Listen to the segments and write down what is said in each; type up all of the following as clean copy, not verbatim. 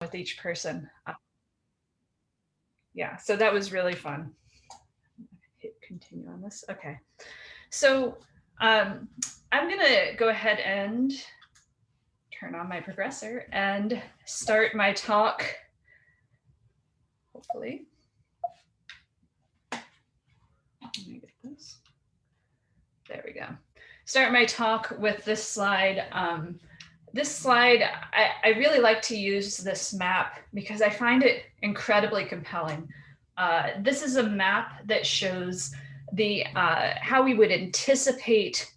with each person. Yeah, so that was really fun. Hit continue on this. Okay, so I'm gonna go ahead and turn on my progressor and start my talk. Hopefully, let me get this. There we go. Start my talk with this slide. This slide, I really like to use this map because I find it incredibly compelling. This is a map that shows the how we would anticipate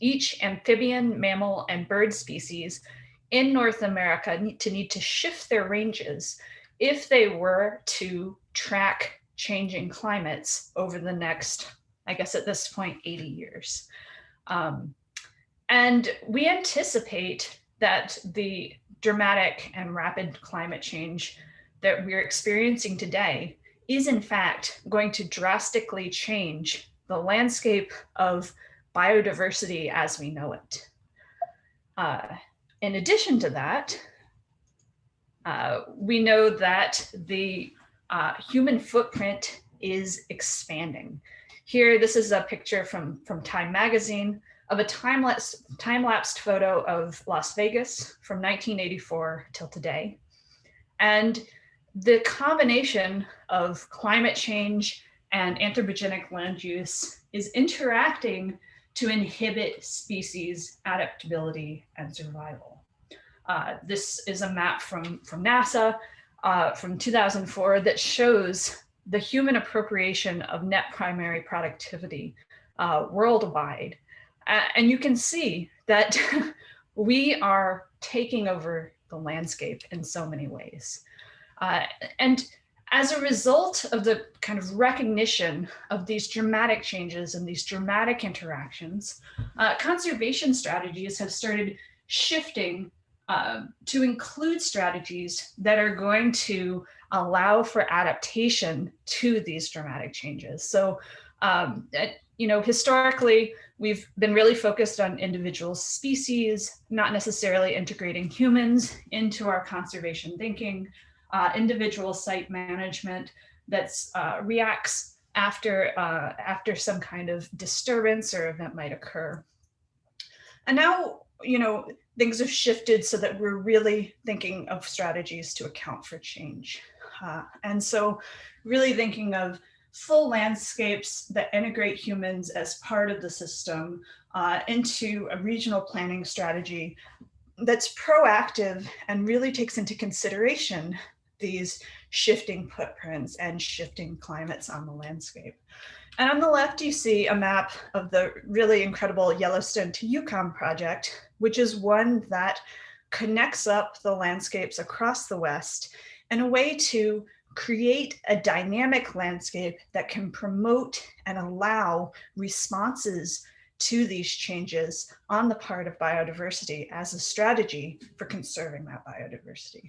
each amphibian, mammal, and bird species in North America to need to shift their ranges if they were to track changing climates over the next, I guess at this point, 80 years. And we anticipate that the dramatic and rapid climate change that we're experiencing today is in fact going to drastically change the landscape of biodiversity as we know it. In addition to that, we know that the human footprint is expanding. Here, this is a picture from Time magazine of a time-lapsed photo of Las Vegas from 1984 till today. And the combination of climate change and anthropogenic land use is interacting to inhibit species adaptability and survival. This is a map from NASA from 2004 that shows the human appropriation of net primary productivity worldwide. And you can see that we are taking over the landscape in so many ways. And as a result of the kind of recognition of these dramatic changes and these dramatic interactions, conservation strategies have started shifting to include strategies that are going to allow for adaptation to these dramatic changes. So, historically, we've been really focused on individual species, not necessarily integrating humans into our conservation thinking, individual site management that reacts after some kind of disturbance or event might occur. And now, things have shifted so that we're really thinking of strategies to account for change. And so really thinking of full landscapes that integrate humans as part of the system into a regional planning strategy that's proactive and really takes into consideration these shifting footprints and shifting climates on the landscape. And on the left, you see a map of the really incredible Yellowstone to Yukon project, which is one that connects up the landscapes across the West in a way to create a dynamic landscape that can promote and allow responses to these changes on the part of biodiversity as a strategy for conserving that biodiversity.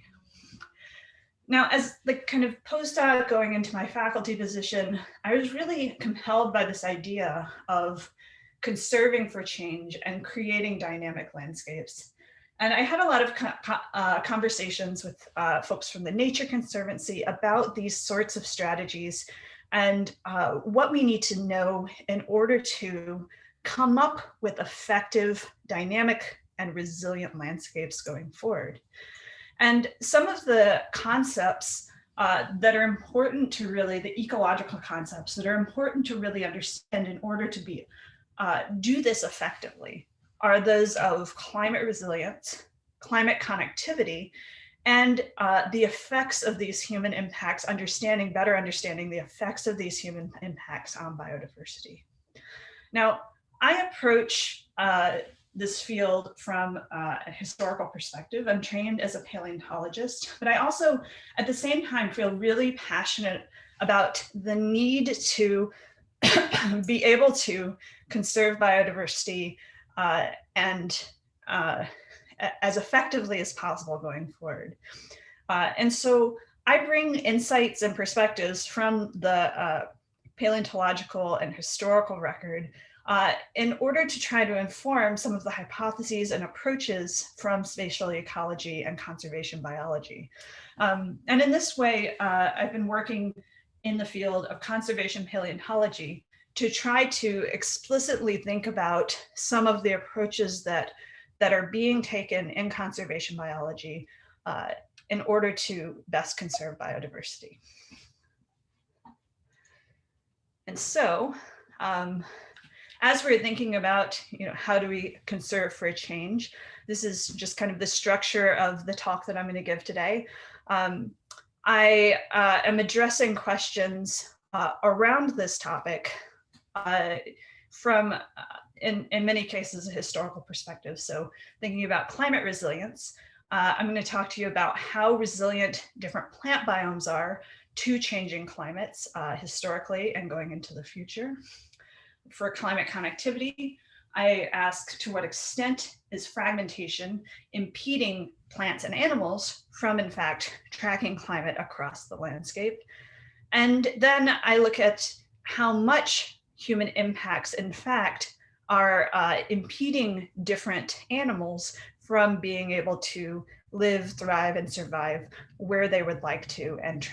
Now, as the kind of postdoc going into my faculty position, I was really compelled by this idea of conserving for change and creating dynamic landscapes. And I had a lot of conversations with folks from the Nature Conservancy about these sorts of strategies and what we need to know in order to come up with effective, dynamic, and resilient landscapes going forward. And some of the concepts that are important to really, the ecological concepts that are important to really understand in order to do this effectively are those of climate resilience, climate connectivity, and the effects of these human impacts, better understanding the effects of these human impacts on biodiversity. Now, I approach this field from a historical perspective. I'm trained as a paleontologist, but I also, at the same time, feel really passionate about the need to be able to conserve biodiversity and as effectively as possible going forward. And so I bring insights and perspectives from the paleontological and historical record in order to try to inform some of the hypotheses and approaches from spatial ecology and conservation biology. And in this way, I've been working in the field of conservation paleontology to try to explicitly think about some of the approaches that are being taken in conservation biology in order to best conserve biodiversity. And so, as we're thinking about, how do we conserve for a change, this is just kind of the structure of the talk that I'm going to give today. I am addressing questions around this topic from, in many cases, a historical perspective. So thinking about climate resilience, I'm going to talk to you about how resilient different plant biomes are to changing climates historically and going into the future. For climate connectivity, I ask to what extent is fragmentation impeding plants and animals from, in fact, tracking climate across the landscape. And then I look at how much human impacts, in fact, are impeding different animals from being able to live, thrive, and survive where they would like to and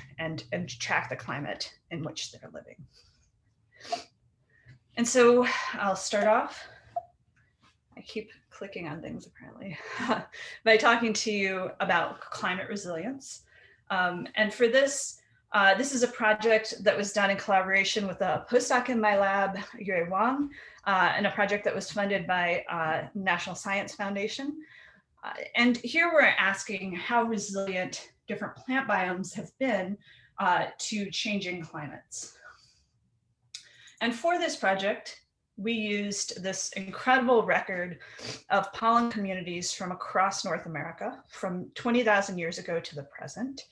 track the climate in which they're living. And so I'll start off. I keep clicking on things apparently, by talking to you about climate resilience. And for this, this is a project that was done in collaboration with a postdoc in my lab, Yue Wang, and a project that was funded by National Science Foundation. And here we're asking how resilient different plant biomes have been to changing climates. And for this project, we used this incredible record of pollen communities from across North America, from 20,000 years ago to the present.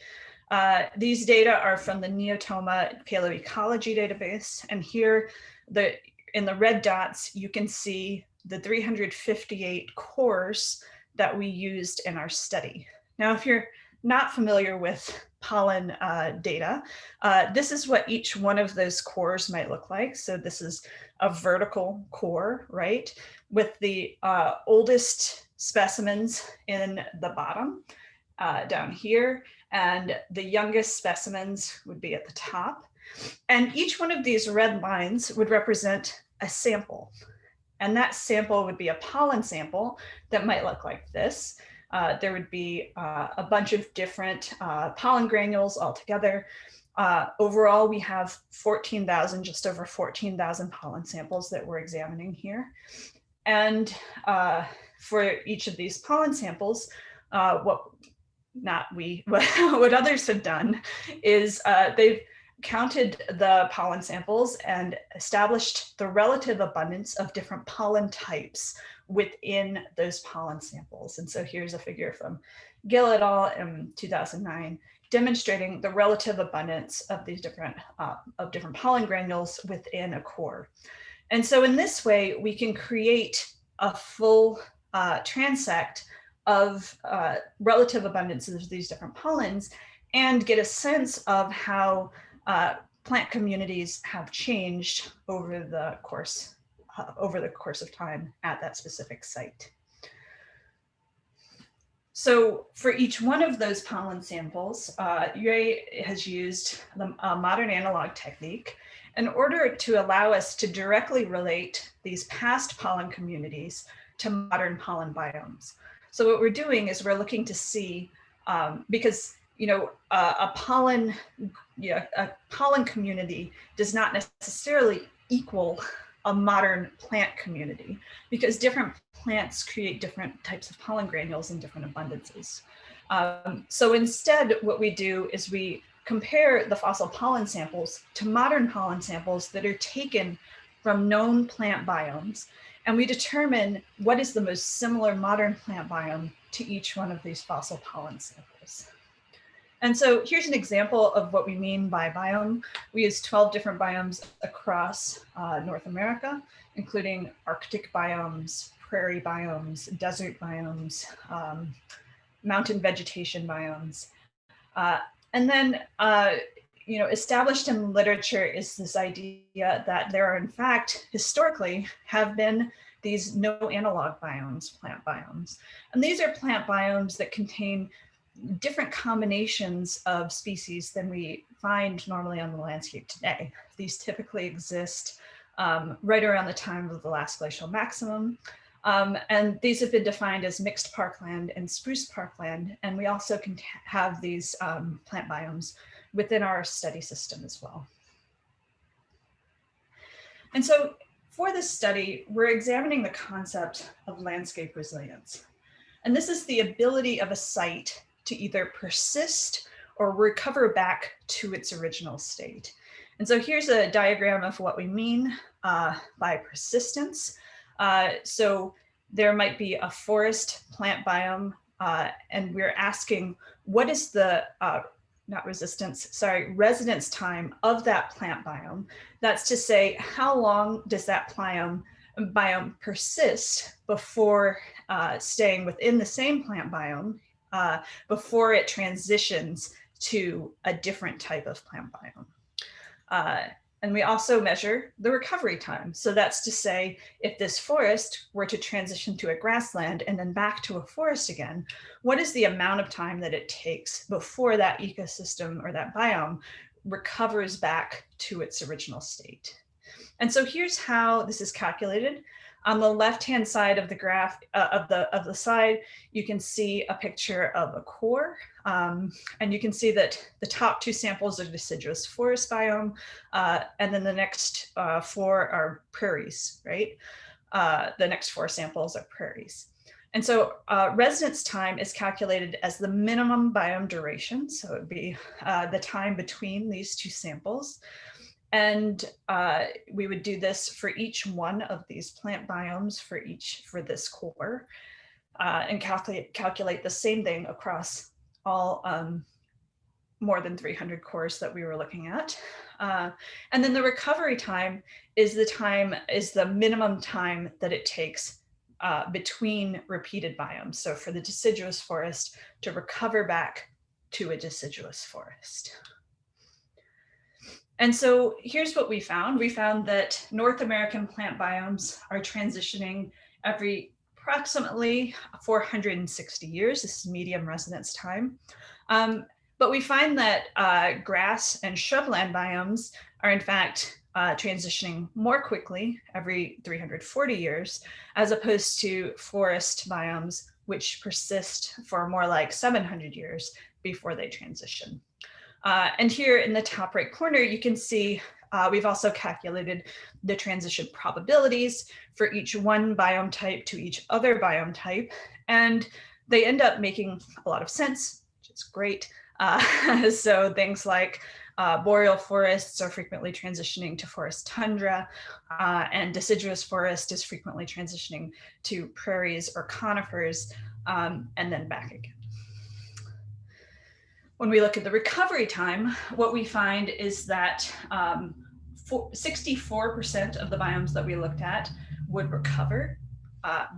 These data are from the Neotoma Paleoecology database. And here, in the red dots, you can see the 358 cores that we used in our study. Now, if you're not familiar with pollen data, this is what each one of those cores might look like. So this is a vertical core, right? With the oldest specimens in the bottom down here, and the youngest specimens would be at the top. And each one of these red lines would represent a sample. And that sample would be a pollen sample that might look like this. There would be a bunch of different pollen granules all together. Overall, we have 14,000, just over 14,000 pollen samples that we're examining here. And for each of these pollen samples, what others have done is they've counted the pollen samples and established the relative abundance of different pollen types within those pollen samples. And so here's a figure from Gill et al. In 2009, demonstrating the relative abundance of these different pollen granules within a core. And so in this way, we can create a full transect of relative abundances of these different pollens and get a sense of how plant communities have changed over the course of time at that specific site. So for each one of those pollen samples, Yue has used the modern analog technique in order to allow us to directly relate these past pollen communities to modern pollen biomes. So what we're doing is we're looking to see, because a pollen community does not necessarily equal a modern plant community, because different plants create different types of pollen granules in different abundances. So instead, what we do is we compare the fossil pollen samples to modern pollen samples that are taken from known plant biomes, and we determine what is the most similar modern plant biome to each one of these fossil pollen samples. And so here's an example of what we mean by biome. We use 12 different biomes across North America, including Arctic biomes, prairie biomes, desert biomes, mountain vegetation biomes. And then established in literature is this idea that there are, in fact, historically have been these no analog biomes, plant biomes. And these are plant biomes that contain different combinations of species than we find normally on the landscape today. These typically exist right around the time of the last glacial maximum. And these have been defined as mixed parkland and spruce parkland. And we also can have these plant biomes within our study system as well. And so for this study, we're examining the concept of landscape resilience. And this is the ability of a site to either persist or recover back to its original state. And so here's a diagram of what we mean by persistence. So there might be a forest plant biome, and we're asking what is the residence time of that plant biome. That's to say, how long does that biome persist before staying within the same plant biome before it transitions to a different type of plant biome. And we also measure the recovery time. So that's to say, if this forest were to transition to a grassland and then back to a forest again, what is the amount of time that it takes before that ecosystem or that biome recovers back to its original state? And so here's how this is calculated. On the left-hand side of the graph of the slide, you can see a picture of a core, and you can see that the top two samples are deciduous forest biome, and then the next four are prairies, right? The next four samples are prairies. And so residence time is calculated as the minimum biome duration, so it would be the time between these two samples. And we would do this for each one of these plant biomes for this core, and calculate the same thing across all more than 300 cores that we were looking at. And then the recovery time is the minimum time that it takes between repeated biomes. So for the deciduous forest to recover back to a deciduous forest. And so here's what we found. We found that North American plant biomes are transitioning every approximately 460 years. This is medium residence time. But we find that grass and shrubland biomes are in fact transitioning more quickly every 340 years, as opposed to forest biomes, which persist for more like 700 years before they transition. And here in the top right corner, you can see we've also calculated the transition probabilities for each one biome type to each other biome type. And they end up making a lot of sense, which is great. So things like boreal forests are frequently transitioning to forest tundra, and deciduous forest is frequently transitioning to prairies or conifers, and then back again. When we look at the recovery time, what we find is that 64% of the biomes that we looked at would recover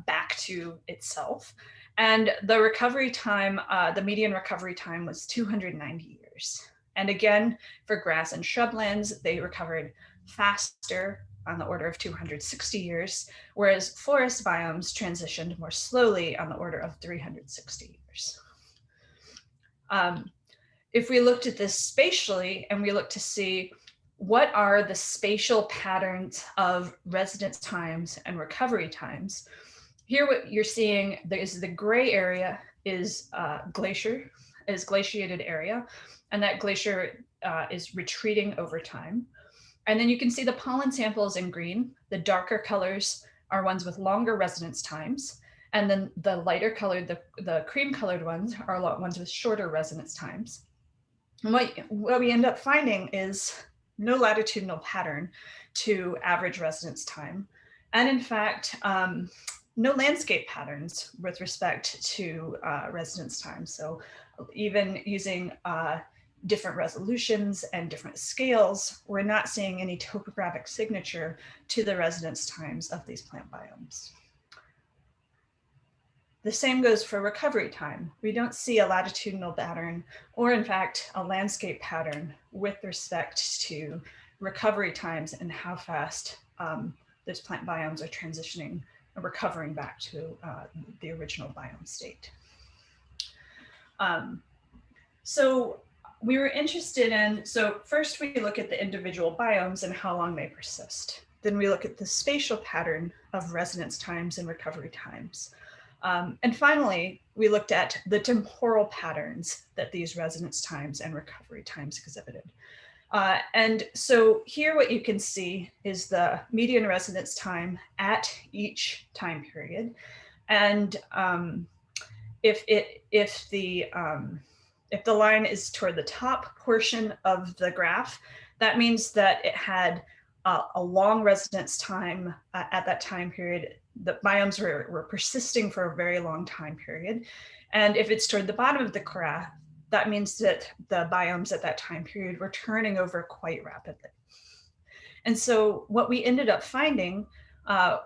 back to itself. And the recovery time, the median recovery time was 290 years. And again, for grass and shrublands, they recovered faster on the order of 260 years, whereas forest biomes transitioned more slowly on the order of 360 years. If we looked at this spatially and we look to see what are the spatial patterns of residence times and recovery times, here what you're seeing is the gray area is glaciated area, and that glacier is retreating over time. And then you can see the pollen samples in green. The darker colors are ones with longer residence times. And then the lighter colored, the cream colored ones are ones with shorter residence times. And what we end up finding is no latitudinal pattern to average residence time. And in fact, no landscape patterns with respect to residence time. So even using different resolutions and different scales, we're not seeing any topographic signature to the residence times of these plant biomes. The same goes for recovery time. We don't see a latitudinal pattern, or in fact, a landscape pattern with respect to recovery times and how fast those plant biomes are transitioning and recovering back to the original biome state. So we were interested in, so first we look at the individual biomes and how long they persist. Then we look at the spatial pattern of residence times and recovery times. And finally, we looked at the temporal patterns that these residence times and recovery times exhibited. And so here what you can see is the median residence time at each time period. And if the line is toward the top portion of the graph, that means that it had a long residence time at that time period. The biomes were persisting for a very long time period. And if it's toward the bottom of the graph, that means that the biomes at that time period were turning over quite rapidly. And so what we ended up finding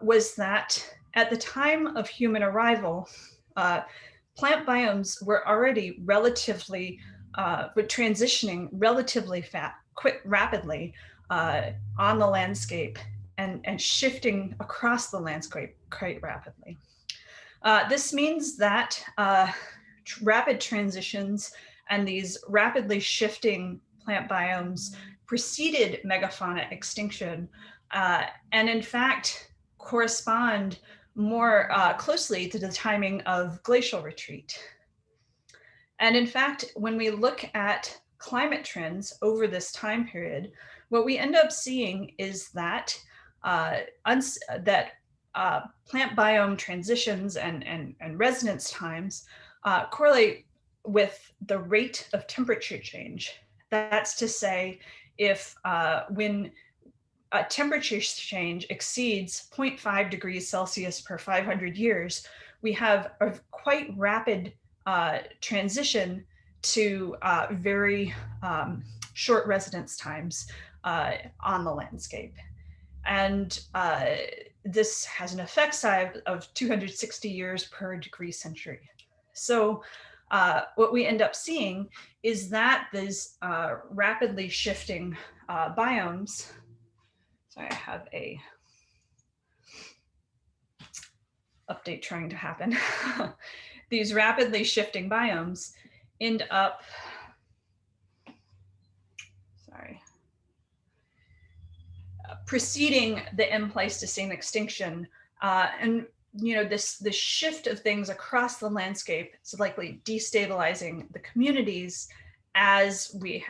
was that at the time of human arrival, plant biomes were already relatively, transitioning relatively rapidly on the landscape and shifting across the landscape quite rapidly. This means that rapid transitions and these rapidly shifting plant biomes preceded megafauna extinction, and in fact correspond more closely to the timing of glacial retreat. And in fact, when we look at climate trends over this time period, what we end up seeing is that plant biome transitions and residence times correlate with the rate of temperature change. That's to say, if when a temperature change exceeds 0.5 degrees Celsius per 500 years, we have a quite rapid transition to very short residence times on the landscape. And this has an effect size of 260 years per degree century. So what we end up seeing is that these rapidly shifting biomes, sorry, I have a update trying to happen. These rapidly shifting biomes end up, preceding the M-Pleistocene extinction. And this shift of things across the landscape is likely destabilizing the communities as we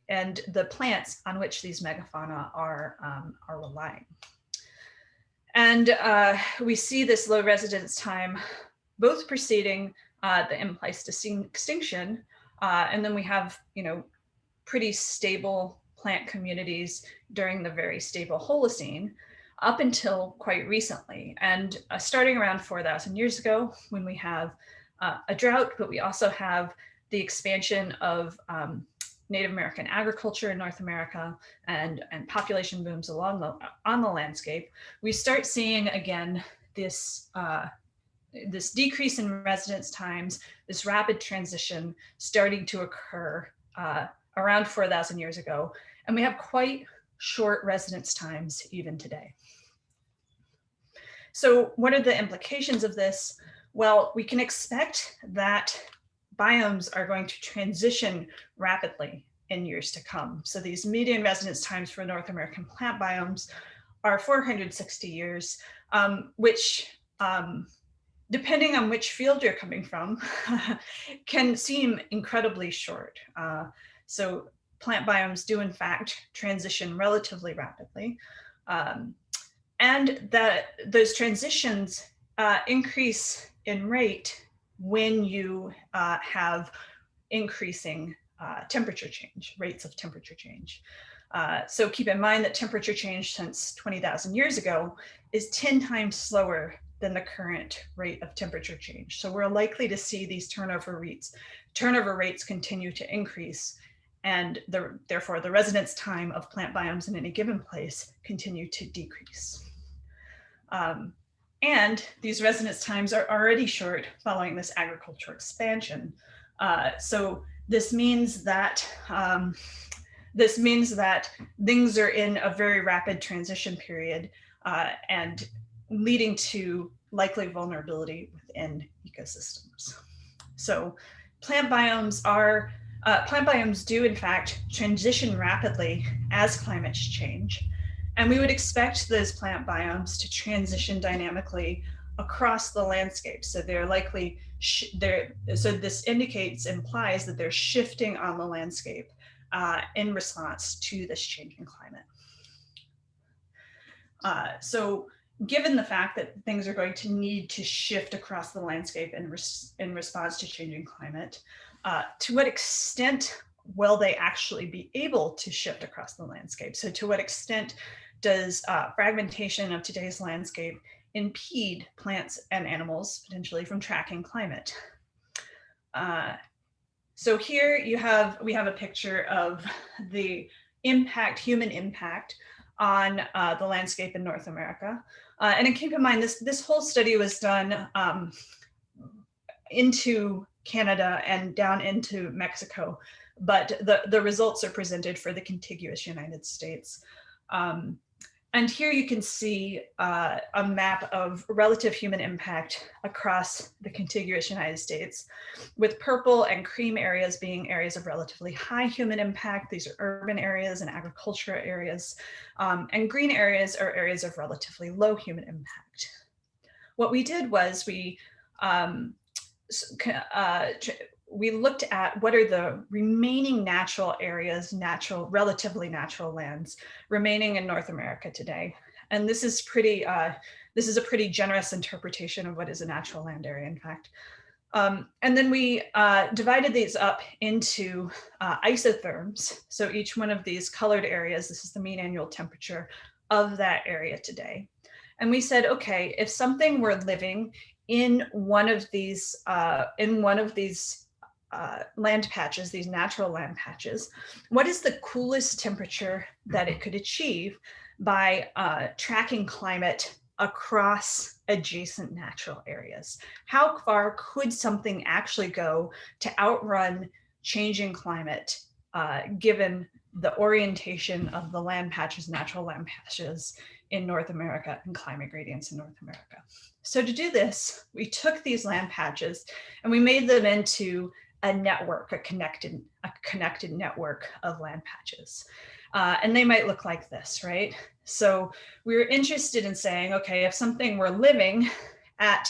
and the plants on which these megafauna are relying. And we see this low residence time both preceding the M-Pleistocene extinction, and then we have pretty stable plant communities during the very stable Holocene up until quite recently. And starting around 4,000 years ago, when we have a drought, but we also have the expansion of Native American agriculture in North America and population booms on the landscape, we start seeing again this decrease in residence times, this rapid transition starting to occur around 4,000 years ago. And we have quite short residence times even today. So what are the implications of this? Well, we can expect that biomes are going to transition rapidly in years to come. So these median residence times for North American plant biomes are 460 years, which, depending on which field you're coming from, can seem incredibly short. So plant biomes do in fact transition relatively rapidly. And that those transitions increase in rate when you have increasing temperature change, rates of temperature change. So keep in mind that temperature change since 20,000 years ago is 10 times slower than the current rate of temperature change. So we're likely to see these turnover rates continue to increase, and therefore the residence time of plant biomes in any given place continue to decrease. And these residence times are already short following this agricultural expansion. So this means that things are in a very rapid transition period and leading to likely vulnerability within ecosystems. So plant biomes do in fact transition rapidly as climates change. And we would expect those plant biomes to transition dynamically across the landscape. So they're likely, so this implies that they're shifting on the landscape in response to this changing climate. So given the fact that things are going to need to shift across the landscape in response to changing climate, to what extent will they actually be able to shift across the landscape? So to what extent does fragmentation of today's landscape impede plants and animals potentially from tracking climate? So here we have a picture of the human impact on the landscape in North America. And keep in mind, this whole study was done into Canada and down into Mexico, but the results are presented for the contiguous United States. And here you can see a map of relative human impact across the contiguous United States, with purple and cream areas being areas of relatively high human impact. These are urban areas and agricultural areas. And green areas are areas of relatively low human impact. What we did was we looked at what are the remaining natural areas, relatively natural lands remaining in North America today. And this is a pretty generous interpretation of what is a natural land area, in fact. And then we divided these up into isotherms. So each one of these colored areas, this is the mean annual temperature of that area today. And we said, okay, if something were living in one of these land patches, these natural land patches, what is the coolest temperature that it could achieve by tracking climate across adjacent natural areas? How far could something actually go to outrun changing climate given the orientation of the land patches, natural land patches in North America and climate gradients in North America? So to do this, we took these land patches and we made them into a network, a connected network of land patches. And they might look like this, right? So we were interested in saying, okay, if something were living at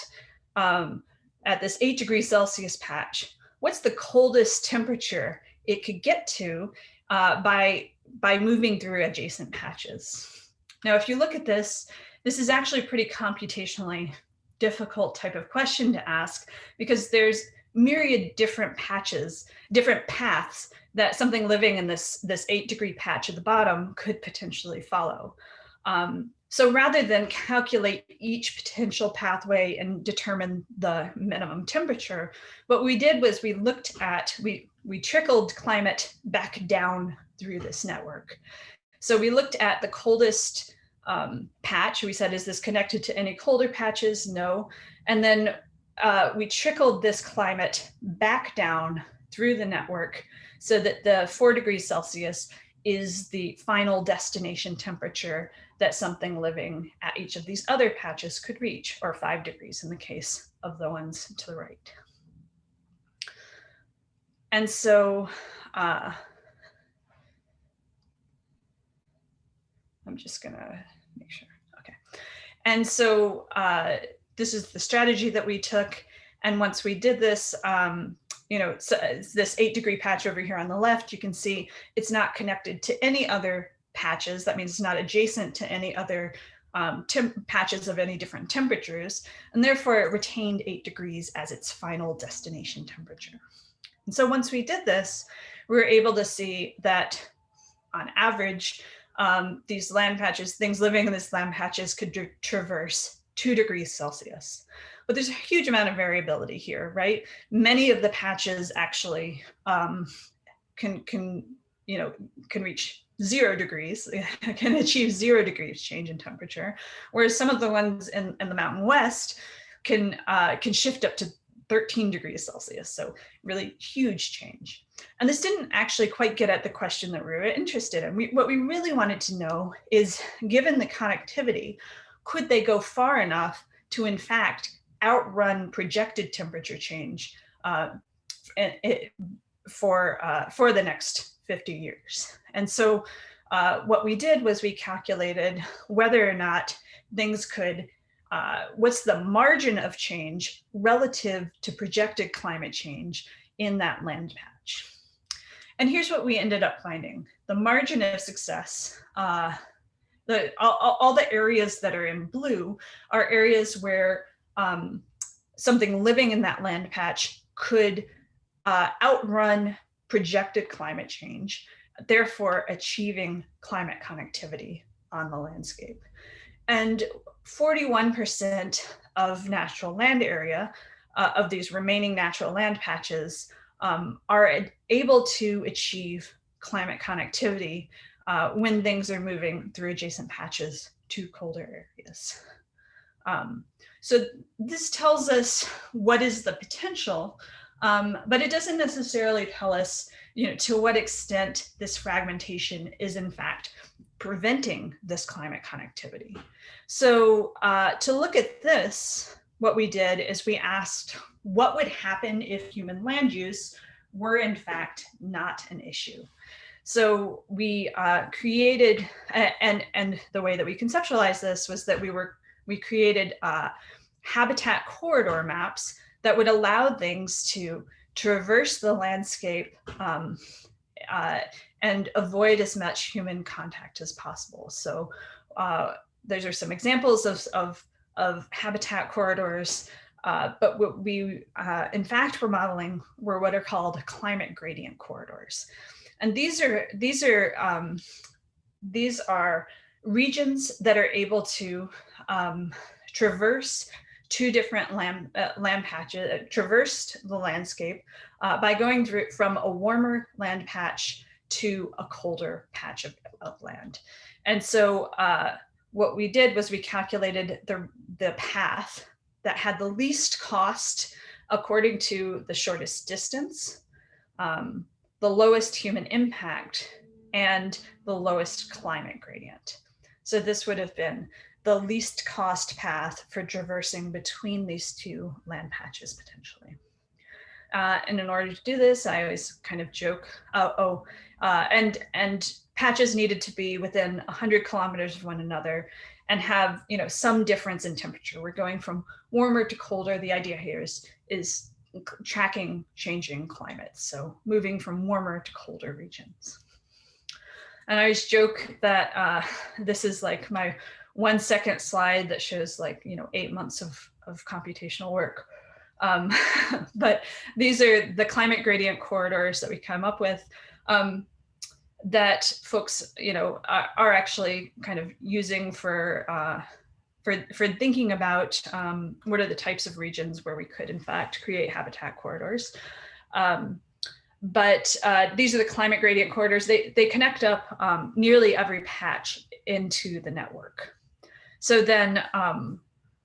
this 8 degrees Celsius patch, what's the coldest temperature it could get to by moving through adjacent patches? Now, if you look at this is actually a pretty computationally difficult type of question to ask, because there's myriad different paths that something living in this 8-degree patch at the bottom could potentially follow. So rather than calculate each potential pathway and determine the minimum temperature, what we did was we trickled climate back down through this network. So we looked at the coldest patch. We said, is this connected to any colder patches? No. And then we trickled this climate back down through the network so that the 4 degrees Celsius is the final destination temperature that something living at each of these other patches could reach, or 5 degrees in the case of the ones to the right. And so I'm just gonna make sure, okay. And so this is the strategy that we took. And once we did this, so this 8-degree patch over here on the left, you can see it's not connected to any other patches. That means it's not adjacent to any other patches of any different temperatures. And therefore it retained 8 degrees as its final destination temperature. And so once we did this, we were able to see that on average, these land patches, things living in these land patches could traverse 2 degrees Celsius. But there's a huge amount of variability here, right? Many of the patches actually can reach 0 degrees, can achieve 0 degrees change in temperature, whereas some of the ones in the Mountain West can shift up to 13 degrees Celsius, so really huge change. And this didn't actually quite get at the question that we were interested in. What we really wanted to know is, given the connectivity, could they go far enough to in fact outrun projected temperature change for the next 50 years? And so what we did was we calculated whether or not things could, what's the margin of change relative to projected climate change in that land patch. And here's what we ended up finding. The margin of success, all the areas that are in blue are areas where something living in that land patch could outrun projected climate change, therefore achieving climate connectivity on the landscape. And 41% of natural land area, of these remaining natural land patches, are able to achieve climate connectivity when things are moving through adjacent patches to colder areas. So this tells us what is the potential, but it doesn't necessarily tell us, to what extent this fragmentation is in fact preventing this climate connectivity. So to look at this, what we did is we asked what would happen if human land use were in fact not an issue. So we created, and the way that we conceptualized this was that we created habitat corridor maps that would allow things to traverse the landscape and avoid as much human contact as possible. So those are some examples of habitat corridors, but what we in fact were modeling were what are called climate gradient corridors. And these are regions that are able to traverse two different land patches, traversed the landscape by going through from a warmer land patch to a colder patch of land. And so what we did was we calculated the path that had the least cost according to the shortest distance, the lowest human impact, and the lowest climate gradient. So this would have been the least cost path for traversing between these two land patches potentially. And in order to do this, I always kind of joke, and patches needed to be within 100 kilometers of one another and have some difference in temperature. We're going from warmer to colder. The idea here is tracking changing climates, so moving from warmer to colder regions. And I always joke that this is like my 1 second slide that shows 8 months of computational work. But these are the climate gradient corridors that we come up with that folks are actually kind of using for thinking about what are the types of regions where we could in fact create habitat corridors. But these are the climate gradient corridors. They connect up nearly every patch into the network. So then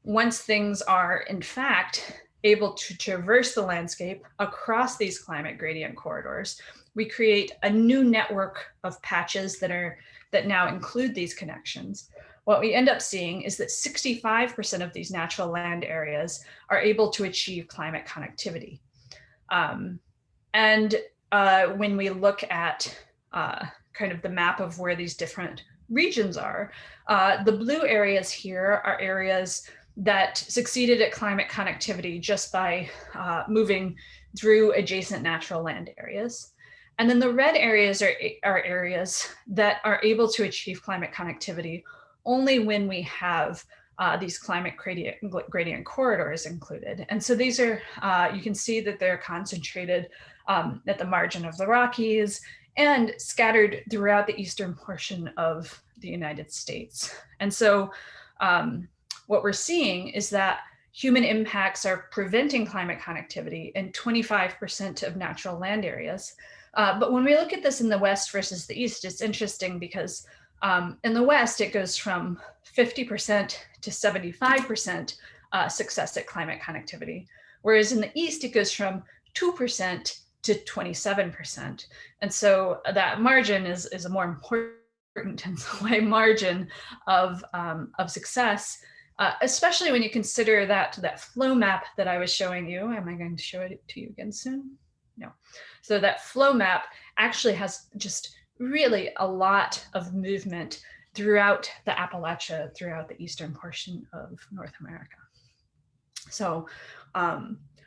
once things are in fact able to traverse the landscape across these climate gradient corridors, we create a new network of patches that now include these connections. What we end up seeing is that 65% of these natural land areas are able to achieve climate connectivity. And when we look at kind of the map of where these different regions are, the blue areas here are areas that succeeded at climate connectivity just by moving through adjacent natural land areas. And then the red areas are areas that are able to achieve climate connectivity only when we have these climate gradient corridors included. And so these are, you can see that they're concentrated at the margin of the Rockies and scattered throughout the eastern portion of the United States. And so what we're seeing is that human impacts are preventing climate connectivity in 25% of natural land areas. But when we look at this in the West versus the East, it's interesting because in the West, it goes from 50% to 75% success at climate connectivity, whereas in the East, it goes from 2% to 27%. And so that margin is a more important in some way margin of success, especially when you consider that flow map that I was showing you. Am I going to show it to you again soon? No. So that flow map actually has just really a lot of movement throughout the Appalachia, throughout the eastern portion of North America. So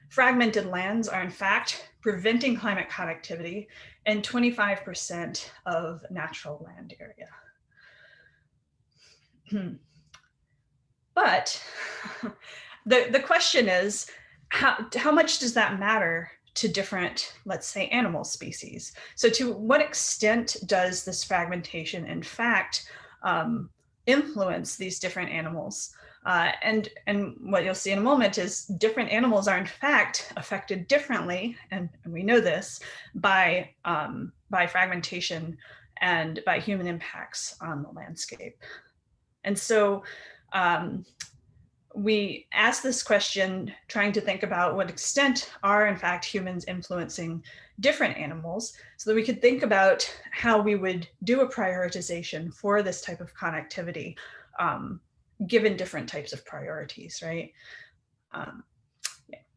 fragmented lands are in fact preventing climate connectivity in 25% of natural land area. But the question is, how much does that matter to different, let's say, animal species? So to what extent does this fragmentation in fact influence these different animals? And what you'll see in a moment is different animals are in fact affected differently, and we know this, by fragmentation and by human impacts on the landscape. And so we asked this question trying to think about what extent are in fact humans influencing different animals, so that we could think about how we would do a prioritization for this type of connectivity given different types of priorities, right?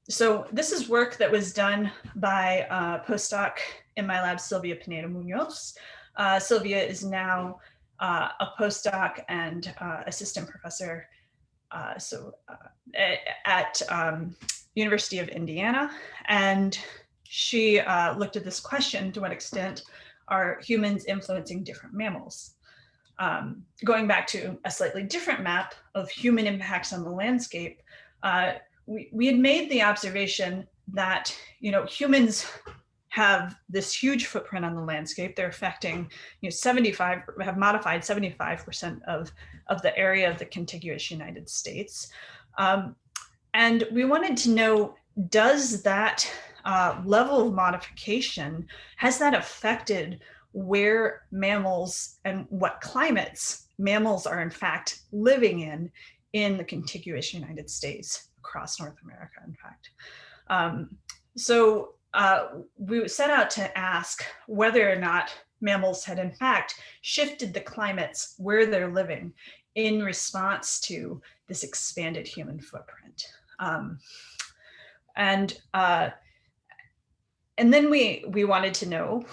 So this is work that was done by a postdoc in my lab, Silvia Pineda-Munoz. Silvia is now a postdoc and assistant professor at University of Indiana. And she looked at this question: to what extent are humans influencing different mammals? Going back to a slightly different map of human impacts on the landscape, we had made the observation that, you know, humans have this huge footprint on the landscape. They're affecting, you know, have modified 75% of the area of the contiguous United States. And we wanted to know, does that level of modification, has that affected where mammals and what climates mammals are in fact living in the contiguous United States, across North America, in fact. So we set out to ask whether or not mammals had in fact shifted the climates where they're living in response to this expanded human footprint. And then we wanted to know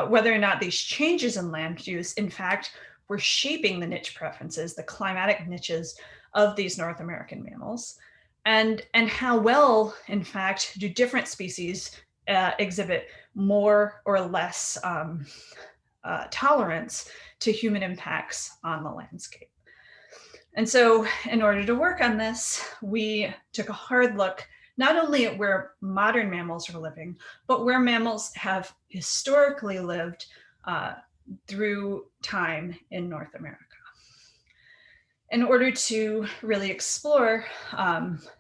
whether or not these changes in land use in fact were shaping the niche preferences, the climatic niches of these North American mammals, and how well, in fact, do different species exhibit more or less tolerance to human impacts on the landscape. And so in order to work on this, we took a hard look not only at where modern mammals are living, but where mammals have historically lived through time in North America. In order to really explore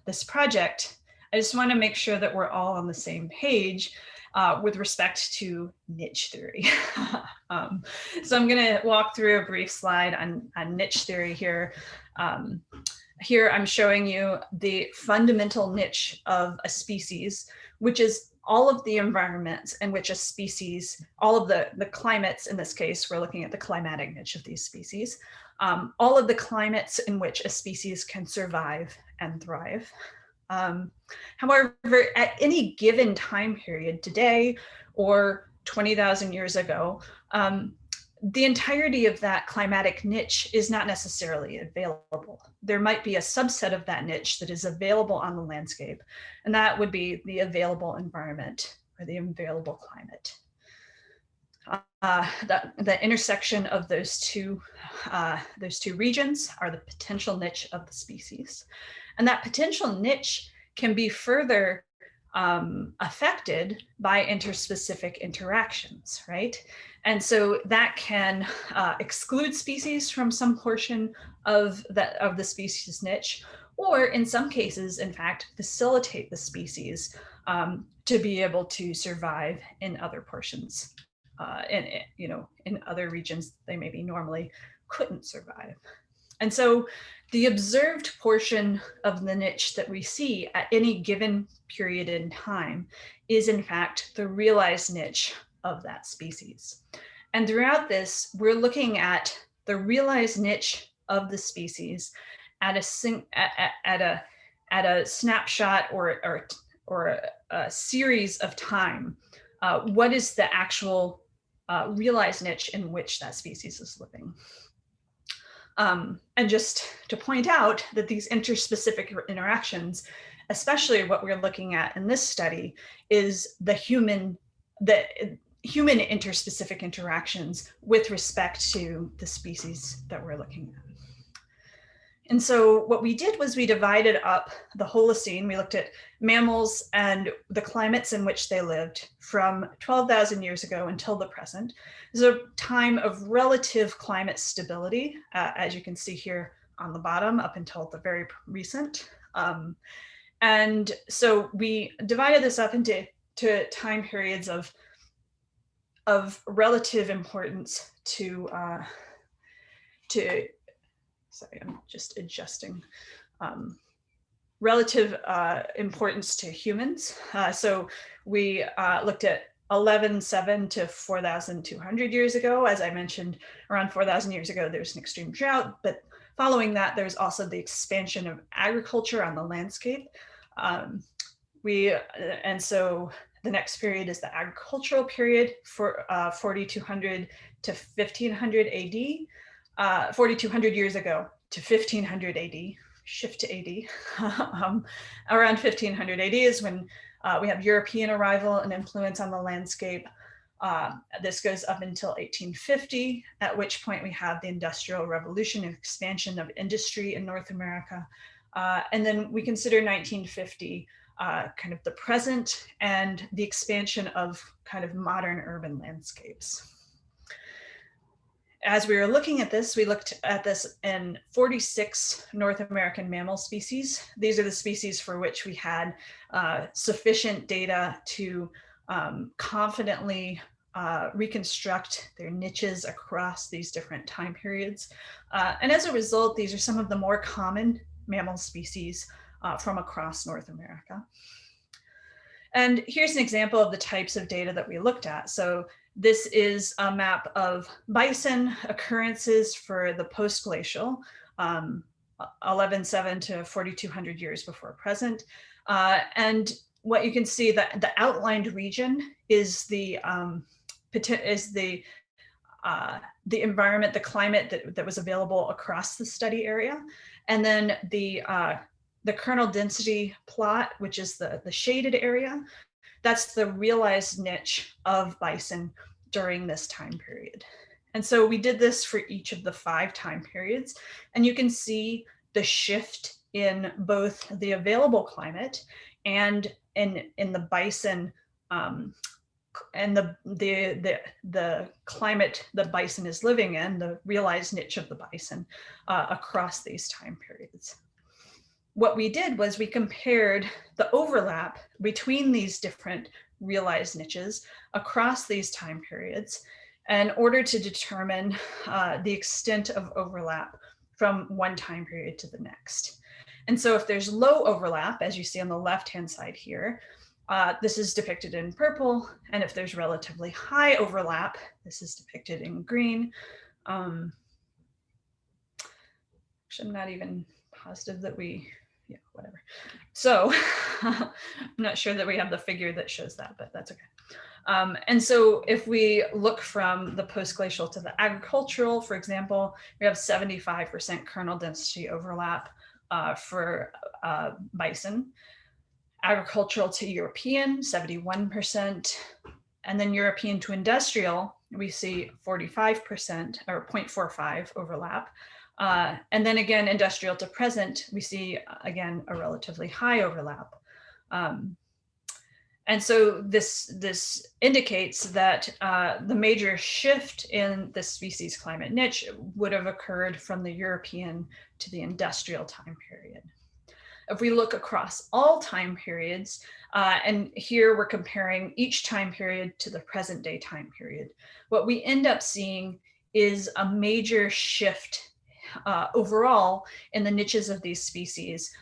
this project, I just want to make sure that we're all on the same page with respect to niche theory. So I'm going to walk through a brief slide on niche theory here. Here I'm showing you the fundamental niche of a species, which is all of the environments in which a species, all of the climates, in this case, we're looking at the climatic niche of these species, all of the climates in which a species can survive and thrive. However, at any given time period today or 20,000 years ago, the entirety of that climatic niche is not necessarily available. There might be a subset of that niche that is available on the landscape, and that would be the available environment or the available climate. The intersection of those two regions are the potential niche of the species. And that potential niche can be further affected by interspecific interactions, right? And so that can exclude species from some portion of the species niche, or in some cases, in fact, facilitate the species to be able to survive in other portions, in other regions they maybe normally couldn't survive. And so the observed portion of the niche that we see at any given period in time is in fact the realized niche of that species. And throughout this, we're looking at the realized niche of the species at a snapshot or a series of time. What is the actual realized niche in which that species is living? And just to point out that these interspecific interactions, especially what we're looking at in this study, is the human interspecific interactions with respect to the species that we're looking at. And so what we did was we divided up the Holocene. We looked at mammals and the climates in which they lived from 12,000 years ago until the present. This is a time of relative climate stability, as you can see here on the bottom, up until the very recent. And so we divided this up into time periods of relative importance to sorry, I'm just adjusting. Relative importance to humans. So we looked at 11,700 to 4,200 years ago. As I mentioned, around 4,000 years ago, there's an extreme drought, but following that, there's also the expansion of agriculture on the landscape. And so the next period is the agricultural period for 4,200 to 1,500 AD. 4,200 years ago to 1,500 AD, shift to AD. Around 1,500 AD is when we have European arrival and influence on the landscape. This goes up until 1850, at which point we have the Industrial Revolution and expansion of industry in North America. And then we consider 1950 kind of the present and the expansion of kind of modern urban landscapes. As we were looking at this, we looked at this in 46 North American mammal species. These are the species for which we had sufficient data to confidently reconstruct their niches across these different time periods. And as a result, these are some of the more common mammal species from across North America. And here's an example of the types of data that we looked at. So this is a map of bison occurrences for the post-glacial, 11,700 to 4,200 years before present. And what you can see that the outlined region is the environment, the climate that was available across the study area. And then the kernel density plot, which is the shaded area, that's the realized niche of bison during this time period. And so we did this for each of the 5 time periods, and you can see the shift in both the available climate and in the bison and the climate the bison is living in, the realized niche of the bison across these time periods. What we did was we compared the overlap between these different realized niches across these time periods in order to determine the extent of overlap from one time period to the next. And so if there's low overlap, as you see on the left-hand side here, this is depicted in purple. And if there's relatively high overlap, this is depicted in green. Actually, I'm not even positive that yeah, whatever. So I'm not sure that we have the figure that shows that, but that's okay. And so if we look from the post-glacial to the agricultural, for example, we have 75% kernel density overlap for bison. Agricultural to European, 71%. And then European to industrial, we see 45% or 0.45 overlap. And then again, industrial to present, we see again a relatively high overlap. And so this indicates that the major shift in the species climate niche would have occurred from the European to the industrial time period. If we look across all time periods, and here we're comparing each time period to the present day time period, what we end up seeing is a major shift overall in the niches of these species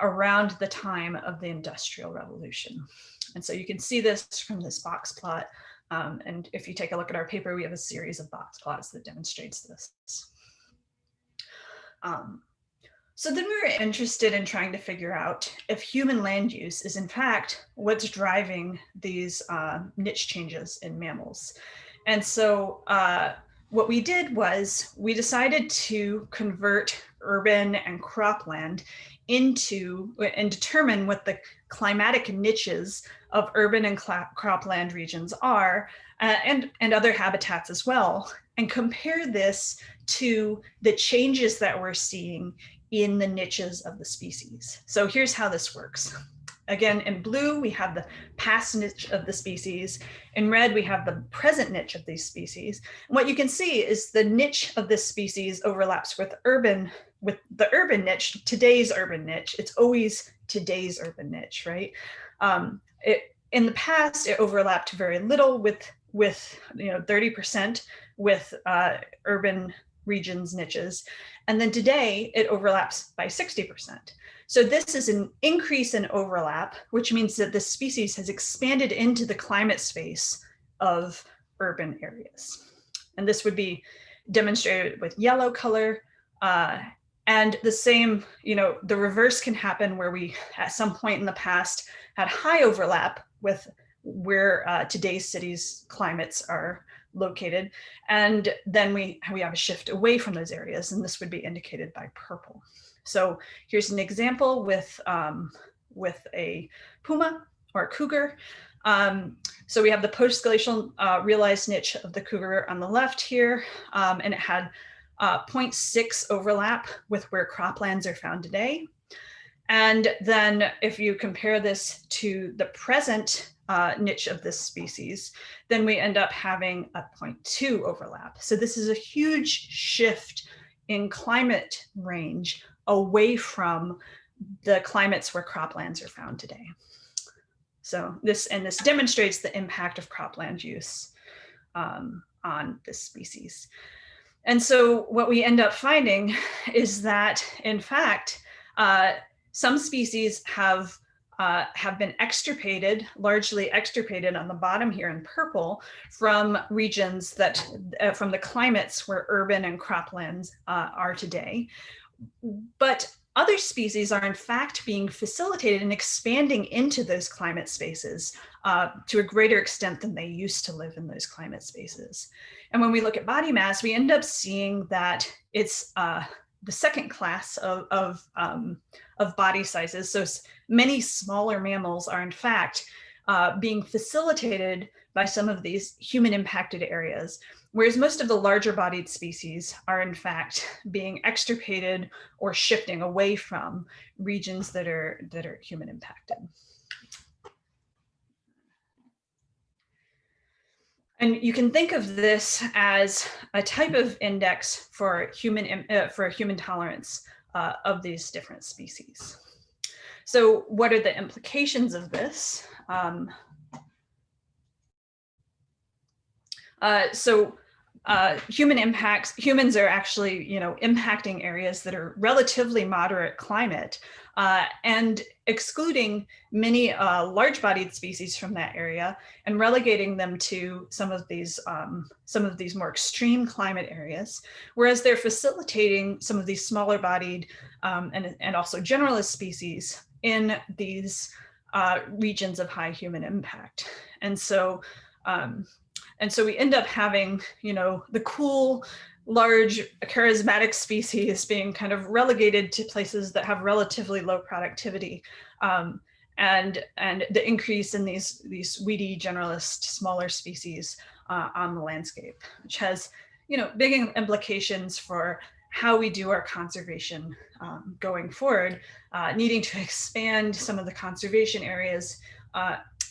around the time of the Industrial Revolution. And so you can see this from this box plot. And if you take a look at our paper, we have a series of box plots that demonstrates this. So then we were interested in trying to figure out if human land use is in fact what's driving these niche changes in mammals. And so what we did was we decided to convert urban and cropland into and determine what the climatic niches of urban and cropland regions are, and other habitats as well, and compare this to the changes that we're seeing in the niches of the species. So here's how this works. Again, in blue, we have the past niche of the species. In red, we have the present niche of these species. And what you can see is the niche of this species overlaps with the urban niche, today's urban niche. It's always today's urban niche, right? In the past, it overlapped very little with 30% with urban regions niches. And then today it overlaps by 60%. So this is an increase in overlap, which means that this species has expanded into the climate space of urban areas. And this would be demonstrated with yellow color. And the same, the reverse can happen where we, at some point in the past, had high overlap with where today's cities' climates are located. And then we have a shift away from those areas, and this would be indicated by purple. So here's an example with a puma or a cougar. So we have the post-glacial realized niche of the cougar on the left here, and it had 0.6 overlap with where croplands are found today. And then if you compare this to the present niche of this species, then we end up having a 0.2 overlap. So this is a huge shift in climate range away from the climates where croplands are found today. So this demonstrates the impact of cropland use on this species. And so what we end up finding is that, in fact, some species have been extirpated, largely extirpated on the bottom here in purple, from regions that, from the climates where urban and croplands are today. But other species are in fact being facilitated and expanding into those climate spaces to a greater extent than they used to live in those climate spaces. And when we look at body mass, we end up seeing that it's the second class of body sizes. So many smaller mammals are in fact being facilitated by some of these human impacted areas, whereas most of the larger bodied species are in fact being extirpated or shifting away from regions that are human impacted. And you can think of this as a type of index for human tolerance of these different species. So what are the implications of this? Humans are actually, impacting areas that are relatively moderate climate and excluding many large-bodied species from that area and relegating them to some of these more extreme climate areas, whereas they're facilitating some of these smaller-bodied and also generalist species in these regions of high human impact. And so we end up having, the cool, large, charismatic species being kind of relegated to places that have relatively low productivity, and the increase in these weedy, generalist, smaller species on the landscape, which has, big implications for how we do our conservation going forward, needing to expand some of the conservation areas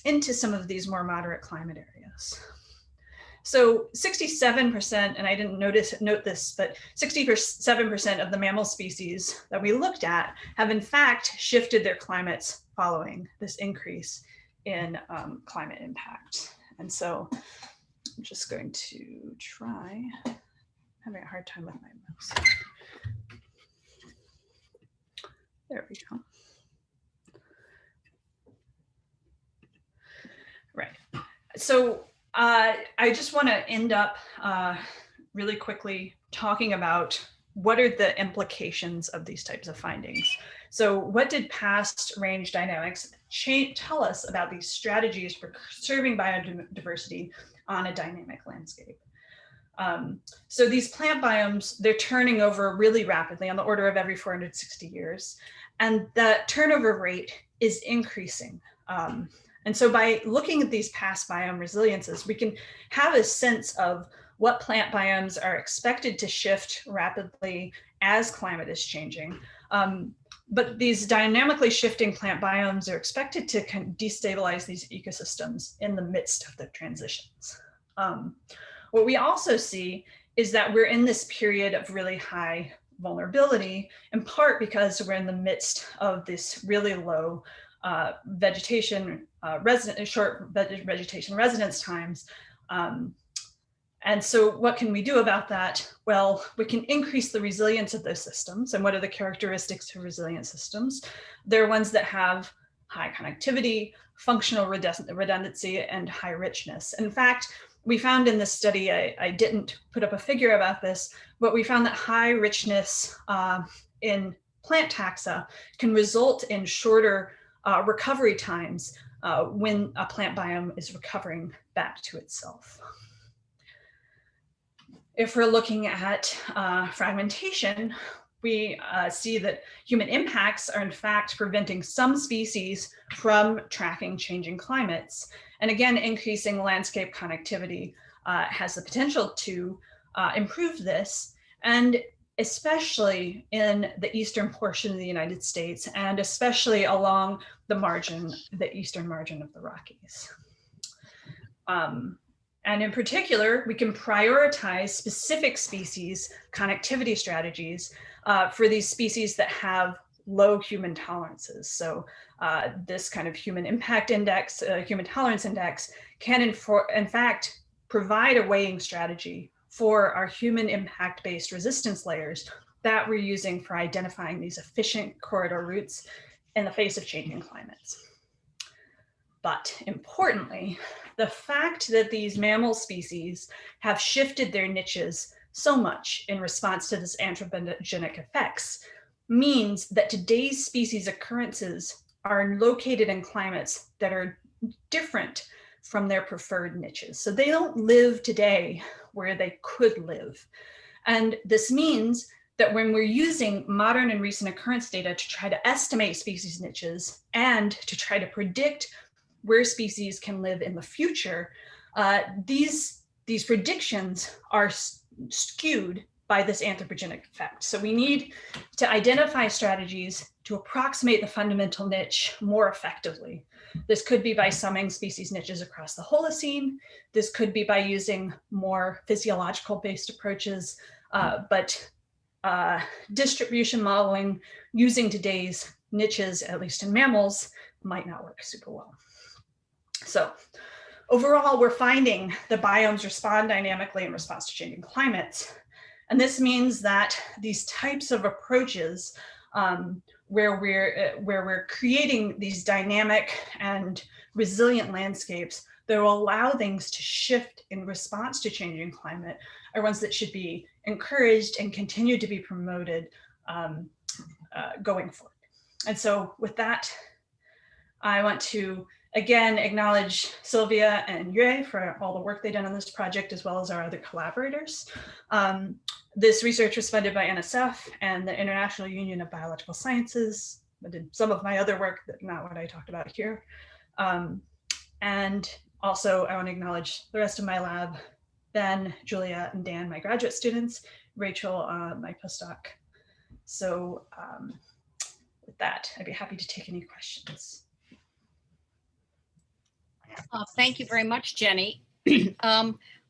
into some of these more moderate climate areas. So 67%, and I didn't note this, but 67% of the mammal species that we looked at have in fact shifted their climates following this increase in climate impact. And so I'm just going to try, I'm having a hard time with my mouse. There we go. Right. So I just want to end up really quickly talking about what are the implications of these types of findings. So what did past range dynamics tell us about these strategies for conserving biodiversity on a dynamic landscape? So these plant biomes, they're turning over really rapidly on the order of every 460 years. And the turnover rate is increasing. And so by looking at these past biome resiliences, we can have a sense of what plant biomes are expected to shift rapidly as climate is changing. But these dynamically shifting plant biomes are expected to destabilize these ecosystems in the midst of the transitions. What we also see is that we're in this period of really high vulnerability, in part because we're in the midst of this really low vegetation short vegetation residence times. And so what can we do about that? Well, we can increase the resilience of those systems. And what are the characteristics of resilient systems? They're ones that have high connectivity, functional redundancy, and high richness. In fact, we found in this study, I didn't put up a figure about this, but we found that high richness in plant taxa can result in shorter recovery times when a plant biome is recovering back to itself. If we're looking at fragmentation, we see that human impacts are in fact preventing some species from tracking changing climates. And again, increasing landscape connectivity has the potential to improve this, and especially in the eastern portion of the United States, and especially along the eastern margin of the Rockies. And in particular, we can prioritize specific species connectivity strategies for these species that have low human tolerances. So this kind of human impact index, human tolerance index, can in fact provide a weighing strategy for our human impact-based resistance layers that we're using for identifying these efficient corridor routes in the face of changing climates. But importantly, the fact that these mammal species have shifted their niches so much in response to this anthropogenic effects means that today's species occurrences are located in climates that are different from their preferred niches. So they don't live today where they could live. And this means that when we're using modern and recent occurrence data to try to estimate species niches and to try to predict where species can live in the future, these predictions are skewed by this anthropogenic effect. So we need to identify strategies to approximate the fundamental niche more effectively. This could be by summing species niches across the Holocene. This could be by using more physiological-based approaches, but distribution modeling using today's niches, at least in mammals, might not work super well. So overall, we're finding the biomes respond dynamically in response to changing climates. And this means that these types of approaches where we're creating these dynamic and resilient landscapes that will allow things to shift in response to changing climate are ones that should be encouraged and continue to be promoted going forward. And so with that, I want to again acknowledge Sylvia and Yue for all the work they've done on this project, as well as our other collaborators. This research was funded by NSF and the International Union of Biological Sciences. I did some of my other work, but not what I talked about here. And also I want to acknowledge the rest of my lab, Ben, Julia, and Dan, my graduate students, Rachel, my postdoc. So with that, I'd be happy to take any questions. Thank you very much, Jenny.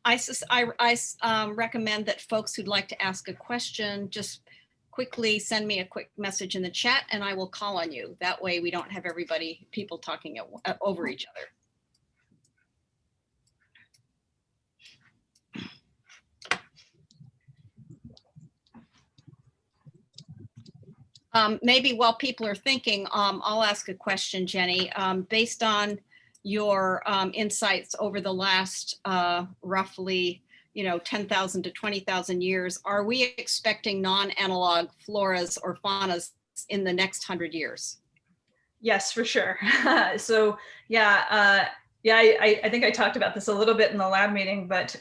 recommend that folks who'd like to ask a question just quickly send me a quick message in the chat and I will call on you. That way we don't have people talking over each other. Maybe while people are thinking, I'll ask a question, Jenny. Based on your insights over the last roughly 10,000 to 20,000 years, are we expecting non-analog floras or faunas in the next 100 years? Yes, for sure. So yeah, I think I talked about this a little bit in the lab meeting, but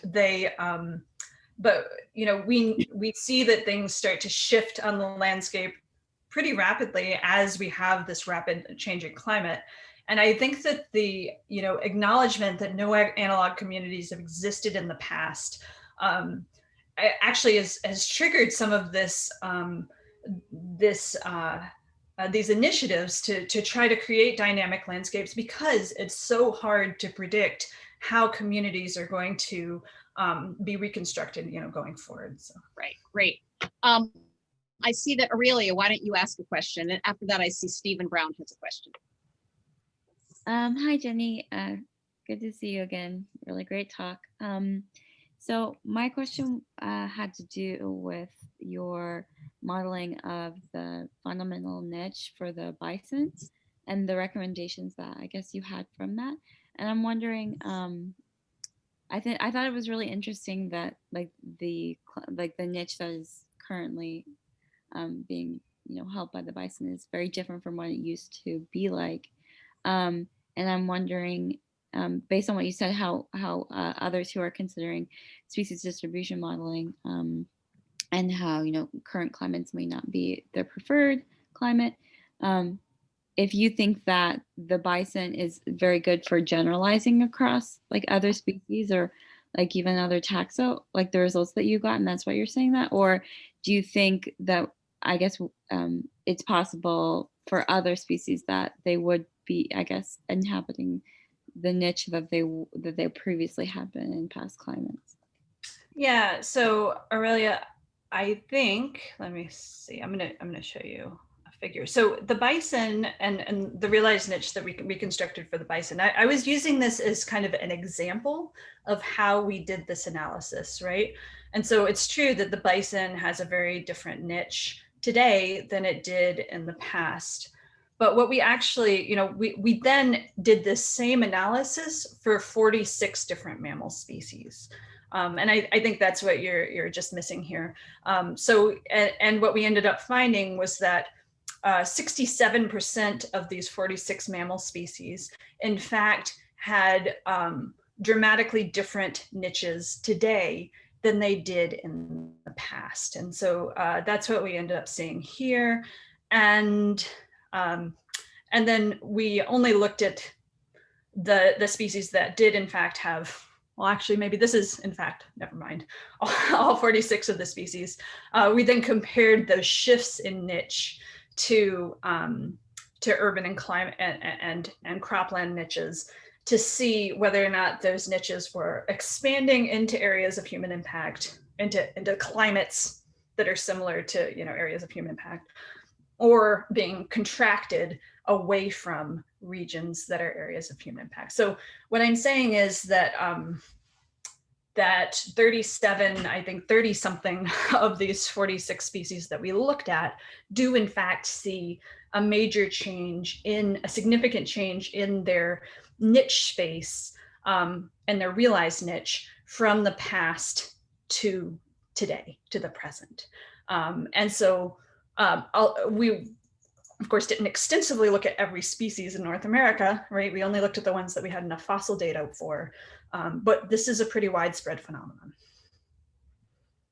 we see that things start to shift on the landscape pretty rapidly as we have this rapid changing climate. And I think that the acknowledgement that no analog communities have existed in the past actually has triggered some of this these initiatives to try to create dynamic landscapes, because it's so hard to predict how communities are going to be reconstructed, going forward. So right, great. I see that Aurelia, why don't you ask a question? And after that, I see Stephen Brown has a question. Hi, Jenny. Good to see you again. Really great talk. So my question had to do with your modeling of the fundamental niche for the bison and the recommendations that I guess you had from that. And I'm wondering, I thought it was really interesting that the niche that is currently being held by the bison is very different from what it used to be like. And I'm wondering, based on what you said, how others who are considering species distribution modeling and how current climates may not be their preferred climate, if you think that the bison is very good for generalizing across other species or even other taxa, the results that you got, and that's why you're saying that, or do you think that I guess it's possible for other species that they would be, I guess, inhabiting the niche that they previously have been in past climates? Yeah. So Aurelia, I think, let me see. I'm gonna show you a figure. So the bison and the realized niche that we reconstructed for the bison, I was using this as kind of an example of how we did this analysis, right? And so it's true that the bison has a very different niche today than it did in the past. But what we actually, we then did this same analysis for 46 different mammal species. And I think that's what you're just missing here. And what we ended up finding was that 67% of these 46 mammal species, in fact, had dramatically different niches today than they did in the past. And so that's what we ended up seeing here. And then we only looked at the species that did in fact have, well, actually, maybe this is, in fact, never mind, all 46 of the species. We then compared those shifts in niche to urban and climate and cropland niches to see whether or not those niches were expanding into areas of human impact, into climates that are similar to areas of human impact, or being contracted away from regions that are areas of human impact. So what I'm saying is that that 37, I think 30 something of these 46 species that we looked at do in fact see a major change, a significant change in their niche space and their realized niche from the past to today, to the present. And so we, of course, didn't extensively look at every species in North America, right? We only looked at the ones that we had enough fossil data for, but this is a pretty widespread phenomenon.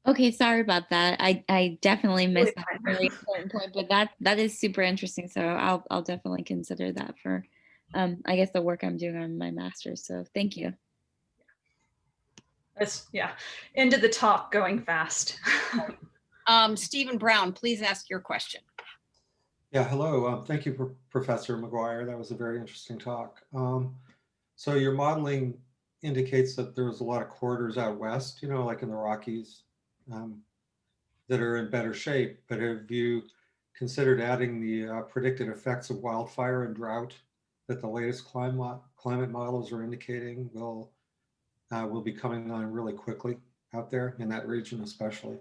Okay, sorry about that. I definitely missed that really important point, but that is super interesting. So I'll definitely consider that for, I guess, the work I'm doing on my master's. So thank you. Yeah, into the talk, going fast. Stephen Brown, please ask your question. Yeah, hello. Thank you, Professor McGuire. That was a very interesting talk. So you're modeling indicates that there's a lot of corridors out west, like in the Rockies, that are in better shape. But have you considered adding the predicted effects of wildfire and drought that the latest climate models are indicating will be coming on really quickly out there in that region, especially?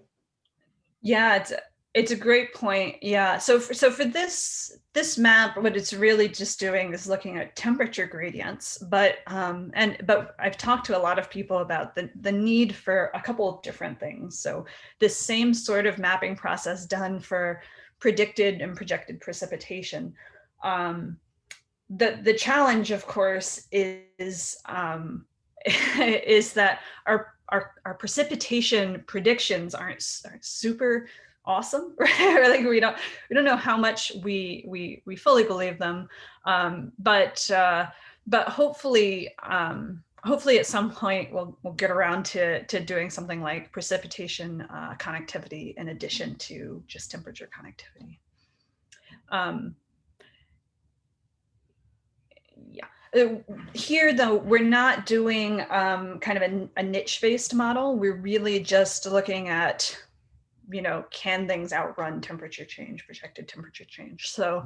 Yeah, it's a great point. Yeah. So for this map, what it's really just doing is looking at temperature gradients. But I've talked to a lot of people about the need for a couple of different things. So this same sort of mapping process done for predicted and projected precipitation. The challenge, of course, is is that our precipitation predictions aren't super awesome, right? Like we don't know how much we fully believe them, but hopefully at some point we'll get around to doing something like precipitation connectivity in addition to just temperature connectivity. Yeah. Here, though, we're not doing kind of a niche-based model. We're really just looking at, can things outrun temperature change, projected temperature change? So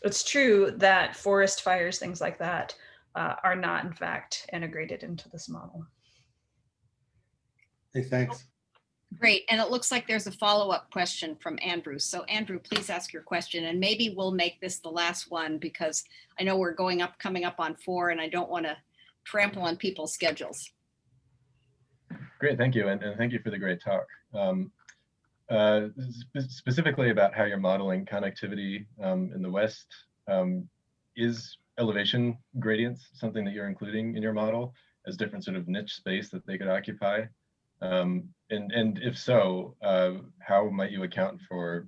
it's true that forest fires, things like that, are not, in fact, integrated into this model. Hey, thanks. Great. And it looks like there's a follow-up question from Andrew. So Andrew, please ask your question, and maybe we'll make this the last one because I know we're coming up on 4 and I don't want to trample on people's schedules. Great, thank you. And thank you for the great talk. Specifically about how you're modeling connectivity in the West, is elevation gradients something that you're including in your model as different sort of niche space that they could occupy? And if so, how might you account for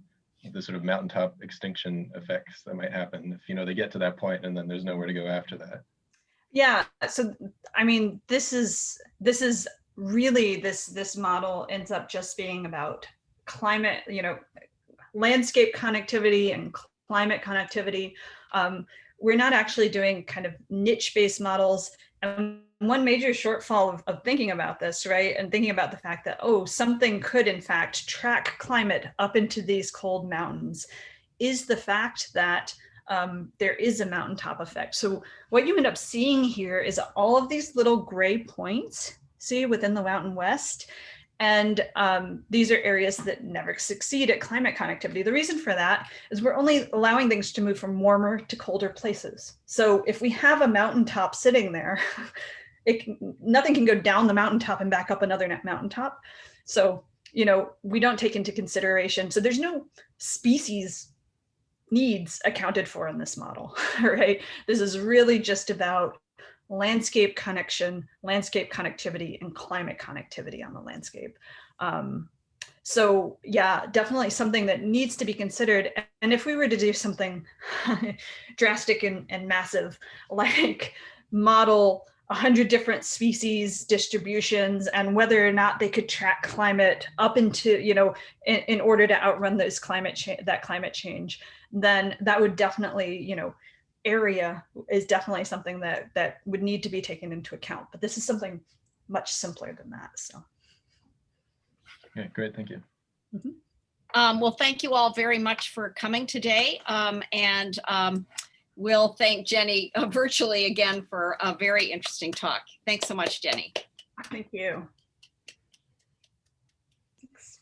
the sort of mountaintop extinction effects that might happen if they get to that point and then there's nowhere to go after that? Yeah, so I mean, this is really this model ends up just being about climate, landscape connectivity and climate connectivity. We're not actually doing kind of niche-based models. And one major shortfall of thinking about this, right, and thinking about the fact that, something could in fact track climate up into these cold mountains, is the fact that there is a mountaintop effect. So what you end up seeing here is all of these little gray points, see, within the Mountain West. And these are areas that never succeed at climate connectivity. The reason for that is we're only allowing things to move from warmer to colder places. So if we have a mountaintop sitting there, nothing can go down the mountaintop and back up another mountaintop. So, we don't take into consideration. So there's no species needs accounted for in this model, right? This is really just about landscape connectivity, and climate connectivity on the landscape. So yeah, definitely something that needs to be considered. And if we were to do something drastic and massive, like model 100 different species distributions and whether or not they could track climate up into, in order to outrun those climate change, then that would definitely, area is definitely something that would need to be taken into account. But this is something much simpler than that. So. Yeah, great, thank you. Mm-hmm. Well, thank you all very much for coming today. We'll thank Jenny virtually again for a very interesting talk. Thanks so much, Jenny. Thank you. Thanks.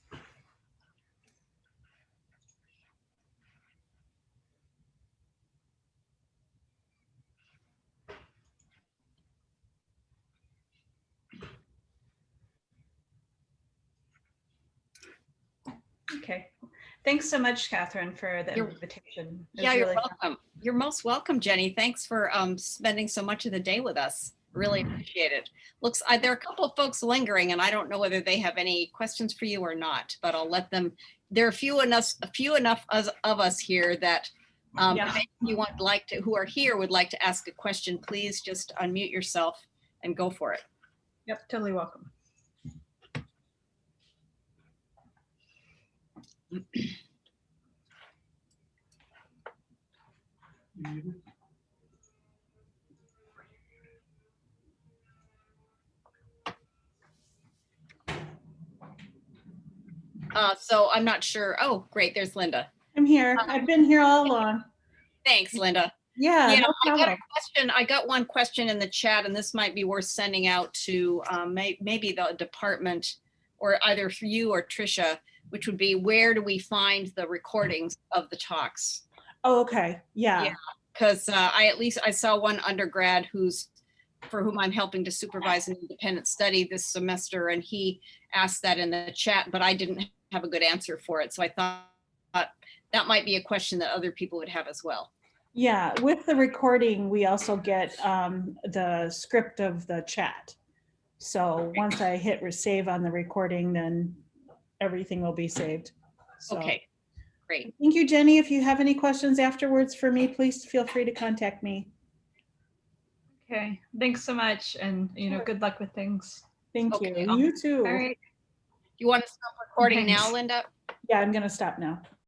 Okay. Thanks so much, Catherine, for the invitation. Yeah, you're welcome. You're most welcome, Jenny. Thanks for spending so much of the day with us. Really appreciate it. Looks there are a couple of folks lingering, and I don't know whether they have any questions for you or not, but I'll let them. There are a few enough of us here that if you who are here would like to ask a question, please just unmute yourself and go for it. Yep, totally welcome. So I'm not sure. Oh, great. There's Linda. I'm here. I've been here all along. Thanks, Linda. Yeah, Yeah, no I got a problem. question. I got one question in the chat, and this might be worth sending out to maybe the department, or either for you or Trisha, which would be, where do we find the recordings of the talks? Oh, okay. Yeah. Yeah. Because I saw one undergrad for whom I'm helping to supervise an independent study this semester, and he asked that in the chat, but I didn't have a good answer for it. So I thought that might be a question that other people would have as well. Yeah, with the recording, we also get the script of the chat. So once I hit save on the recording, then everything will be saved. So, Okay, great. thank you, Jenny. If you have any questions afterwards for me, please feel free to contact me. Okay, thanks so much. And, Sure. good luck with things. Thank Okay, you. You too. All right. You want to stop recording now, Thanks. Linda? Yeah, I'm going to stop now.